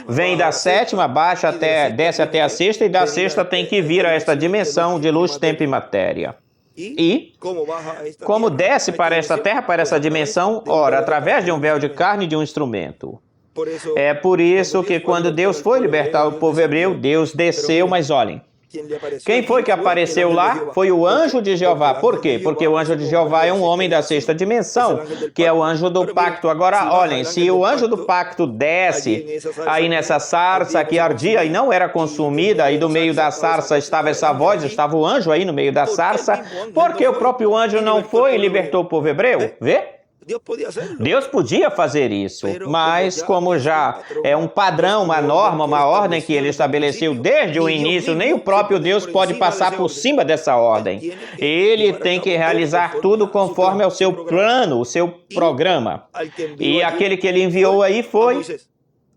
Vem da sétima, baixa até, desce até a sexta, e da sexta tem que vir a esta dimensão de luz, tempo e matéria. E como desce para esta terra, para essa dimensão? Ora, através de um véu de carne e de um instrumento. É por isso que quando Deus foi libertar o povo hebreu, Deus desceu, mas olhem, Quem foi que apareceu lá? Foi o anjo de Jeová. Por quê? Porque o anjo de Jeová é um homem da sexta dimensão, que é o anjo do pacto. Agora, olhem, se o anjo do pacto desce aí nessa sarça que ardia e não era consumida, e do meio da sarça estava essa voz, estava o anjo aí no meio da sarça, porque o próprio anjo não foi e libertou o povo hebreu? Vê? Deus podia fazer isso, mas como já é um padrão, uma norma, uma ordem que ele estabeleceu desde o início, nem o próprio Deus pode passar por cima dessa ordem. Ele tem que realizar tudo conforme ao seu plano, o seu programa. E aquele que ele enviou aí foi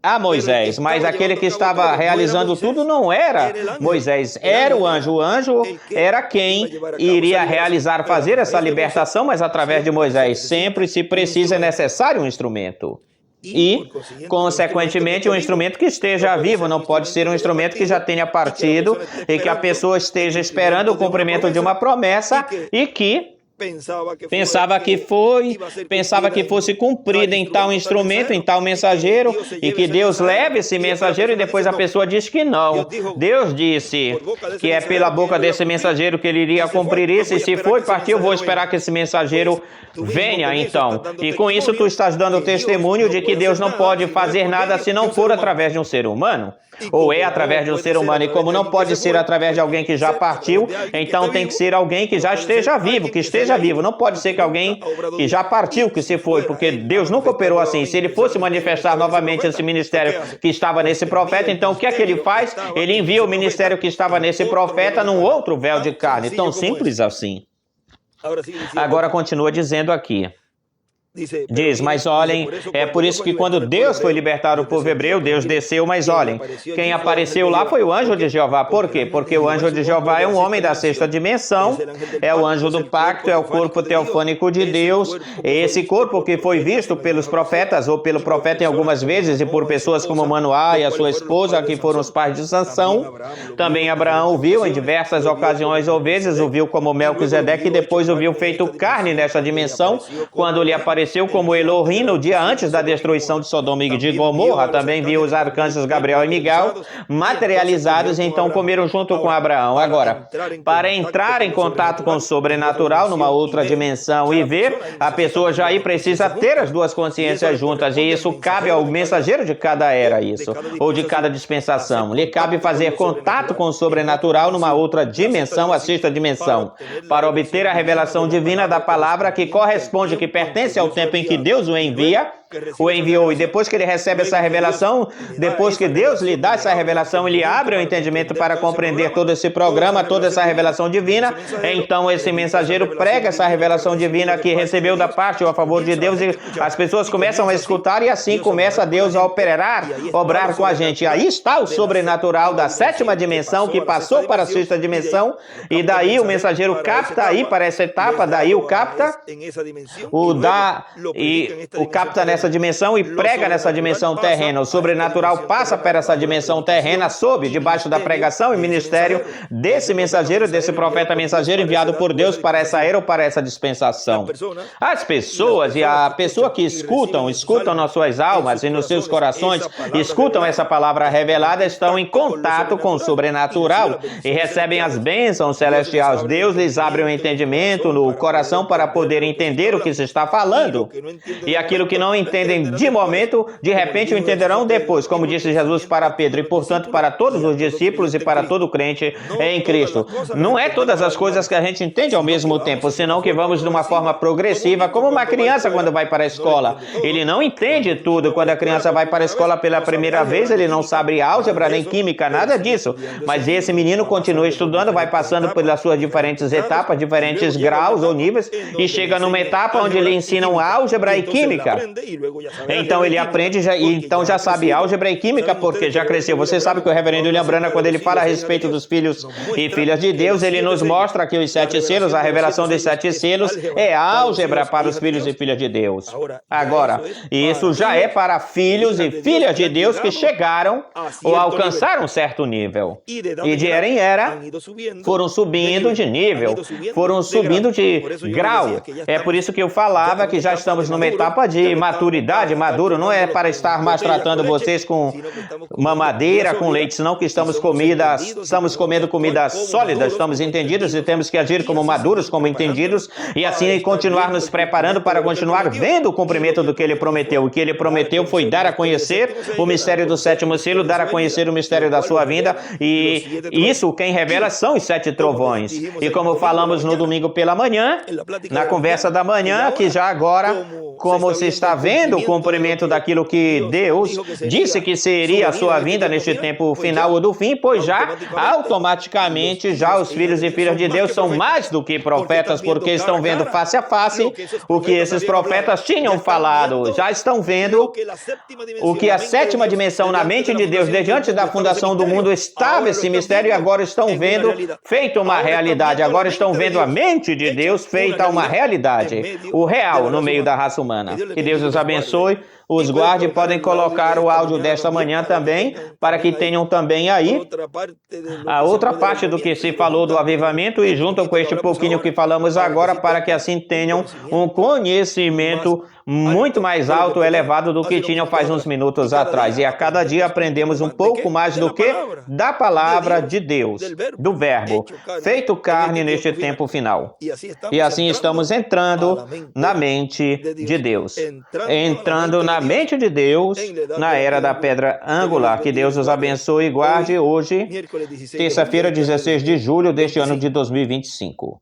a Moisés, mas aquele que estava realizando tudo não era Moisés, era o anjo. O anjo era quem iria realizar, fazer essa libertação, mas através de Moisés. Sempre, se precisa, é necessário um instrumento. E, consequentemente, um instrumento que esteja vivo, não pode ser um instrumento que já tenha partido e que a pessoa esteja esperando o cumprimento de uma promessa e que pensava que fosse cumprida em tal instrumento, em tal mensageiro, e que Deus leve esse mensageiro, e depois a pessoa diz que não. Deus disse que é pela boca desse mensageiro que ele iria cumprir isso, e se foi partir, eu vou esperar que esse mensageiro venha, então. E com isso tu estás dando testemunho de que Deus não pode fazer nada se não for através de um ser humano. Ou é através de um ser humano, e como não pode ser através de alguém que já partiu, então tem que ser alguém que já esteja vivo, não pode ser que alguém que já partiu, que se foi, porque Deus nunca operou assim. Se ele fosse manifestar novamente esse ministério que estava nesse profeta, então o que é que ele faz? Ele envia o ministério que estava nesse profeta num outro véu de carne, tão simples assim. Agora continua dizendo aqui. Diz, mas olhem, é por isso que quando Deus foi libertar o povo hebreu, Deus desceu, mas olhem, quem apareceu lá foi o anjo de Jeová. Por quê? Porque o anjo de Jeová é um homem da sexta dimensão, é o anjo do pacto, é o corpo teofânico de Deus, esse corpo que foi visto pelos profetas, ou pelo profeta em algumas vezes, e por pessoas como Manoá e a sua esposa, que foram os pais de Sansão. Também Abraão o viu em diversas ocasiões ou vezes, o viu como Melquisedeque, e depois o viu feito carne nessa dimensão, quando lhe apareceu como Elohim no dia antes da destruição de Sodoma e de Gomorra. Também viu os arcanjos Gabriel e Miguel materializados, e então comeram junto com Abraão. Agora, para entrar em contato com o sobrenatural numa outra dimensão e ver, a pessoa já aí precisa ter as duas consciências juntas, e isso cabe ao mensageiro de cada era, isso, ou de cada dispensação. Lhe cabe fazer contato com o sobrenatural numa outra dimensão, a sexta dimensão, para obter a revelação divina da palavra que corresponde, que pertence ao tempo em que Deus o enviou, e depois que ele recebe essa revelação, depois que Deus lhe dá essa revelação, ele abre o entendimento para compreender todo esse programa, toda essa revelação divina. Então esse mensageiro prega essa revelação divina que recebeu da parte ou a favor de Deus, e as pessoas começam a escutar, e assim começa Deus a obrar com a gente. E aí está o sobrenatural da sétima dimensão que passou para a sexta dimensão, e daí o mensageiro capta aí para essa etapa, daí o capta, capta nessa dimensão e prega nessa dimensão terrena. O sobrenatural passa para essa dimensão terrena sob, debaixo da pregação e ministério desse mensageiro, desse profeta mensageiro enviado por Deus para essa era ou para essa dispensação. As pessoas e a pessoa que escutam nas suas almas e nos seus corações, escutam essa palavra revelada, estão em contato com o sobrenatural e recebem as bênçãos celestiais. Deus lhes abre o entendimento no coração para poder entender o que se está falando. E aquilo que não entendem de momento, de repente o entenderão depois, como disse Jesus para Pedro, e portanto para todos os discípulos e para todo crente em Cristo. Não é todas as coisas que a gente entende ao mesmo tempo, senão que vamos de uma forma progressiva, como uma criança quando vai para a escola. Ele não entende tudo. Quando a criança vai para a escola pela primeira vez, ele não sabe álgebra nem química, nada disso. Mas esse menino continua estudando, vai passando pelas suas diferentes etapas, diferentes graus ou níveis, e chega numa etapa onde lhe ensinam álgebra e química. Então ele aprende então já sabe álgebra e química porque já cresceu. Você sabe que o reverendo William Branham, quando ele fala a respeito dos filhos e filhas de Deus, ele nos mostra que os 7 selos, a revelação dos 7 selos é álgebra para os filhos e filhas de Deus. Agora, isso já é para filhos e filhas de Deus que chegaram ou alcançaram um certo nível. E de era em era foram subindo de nível, foram subindo de grau. É por isso que eu falava que já estamos numa etapa de maturidade maturidade, maduro, não é para estar mais tratando vocês com mamadeira, com leite, senão que estamos comendo comidas sólidas, estamos entendidos e temos que agir como maduros, como entendidos, e assim continuar nos preparando para continuar vendo o cumprimento do que ele prometeu. O que ele prometeu foi dar a conhecer o mistério do sétimo selo, dar a conhecer o mistério da sua vinda, e isso quem revela são os 7 trovões. E como falamos no domingo pela manhã, na conversa da manhã, que já agora, como se está vendo o cumprimento daquilo que Deus disse que seria a sua vinda neste tempo final ou do fim, pois já automaticamente já os filhos e filhas de Deus são mais do que profetas, porque estão vendo face a face o que esses profetas tinham falado, já estão vendo o que a 7ª dimensão na mente de Deus desde antes da fundação do mundo estava esse mistério, e agora estão vendo feito uma realidade, agora estão vendo a mente de Deus feita uma realidade, o real no meio da raça humana. Que Deus os abençoe, os guarde. Podem colocar o áudio desta manhã também, para que tenham também aí a outra parte do que se falou do avivamento, e junto com este pouquinho que falamos agora, para que assim tenham um conhecimento muito mais alto, elevado do que tinham faz uns minutos atrás. E a cada dia aprendemos um pouco mais do que da palavra de Deus, do verbo, feito carne neste tempo final. E assim estamos entrando na mente de Deus. Entrando na mente de Deus, na era da pedra angular. Que Deus os abençoe e guarde hoje, terça-feira, 16 de julho deste ano de 2025.